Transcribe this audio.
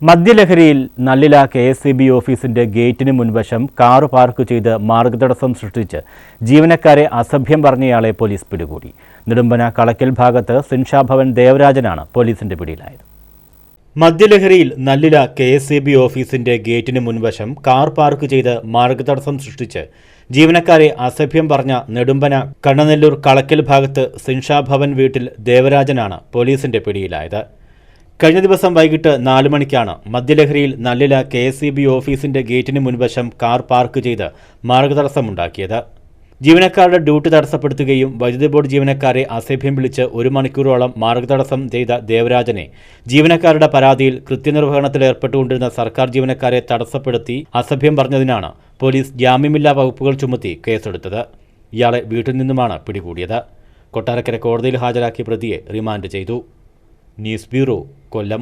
മദ്യലഹരിയിൽ നല്ലില കെ.എസ്.ഇ.ബി. ഓഫീസിന്റെ ഗേറ്റിന് മുൻവശം കാർ പാർക്ക് ചെയ്ത് മാർഗതടസ്സം സൃഷ്ടിച്ച് ജീവനക്കാരെ അസഭ്യം പറഞ്ഞയാളെ പോലീസ് പിടികൂടി. നെടുമ്പന കളക്കൽ ഭാഗത്ത് സിൻഷാഭവൻ ദേവരാജനാണ് പോലീസിന്റെ പിടിയിലായത്. മദ്യലഹരിയിൽ നല്ലില കെ.എസ്.ഇ.ബി. ഓഫീസിന്റെ ഗേറ്റിന് മുൻവശം കാർ പാർക്ക് ചെയ്ത് മാർഗതടസ്സം സൃഷ്ടിച്ച് ജീവനക്കാരെ അസഭ്യം പറഞ്ഞ നെടുമ്പന കണ്ണനെല്ലൂർ കളക്കൽ ഭാഗത്ത് സിൻഷാഭവൻ വീട്ടിൽ ദേവരാജനാണ് പോലീസിന്റെ പിടിയിലായത്. കഴിഞ്ഞ ദിവസം വൈകിട്ട് 4 മണിക്കാണ് മദ്യലഹരിയിൽ നല്ലില കെ.എസ്.ഇ.ബി. ഓഫീസിന്റെ ഗേറ്റിന് മുൻവശം കാർ പാർക്ക് ചെയ്ത് മാർഗതടസ്സമുണ്ടാക്കിയത്. ജീവനക്കാരുടെ ഡ്യൂട്ടി തടസ്സപ്പെടുത്തുകയും വൈദ്യുതി ബോർഡ് ജീവനക്കാരെ അസഭ്യം വിളിച്ച് 1 മണിക്കൂറോളം മാർഗതടസ്സം ചെയ്ത ദേവരാജനെ ജീവനക്കാരുടെ പരാതിയിൽ കൃത്യനിർവഹണത്തിൽ ഏർപ്പെട്ടുകൊണ്ടിരുന്ന സർക്കാർ ജീവനക്കാരെ തടസ്സപ്പെടുത്തി അസഭ്യം പറഞ്ഞതിനാണ് പോലീസ് ജാമ്യമില്ലാ വകുപ്പുകൾ ചുമത്തി കേസെടുത്തത്. ഇയാളെ വീട്ടിൽ നിന്നുമാണ് പിടികൂടിയത്. കൊട്ടാരക്കര കോടതിയിൽ ഹാജരാക്കിയ പ്രതിയെ റിമാൻഡ് ചെയ്തു. ന്യൂസ് ബ്യൂറോ, കൊല്ലം.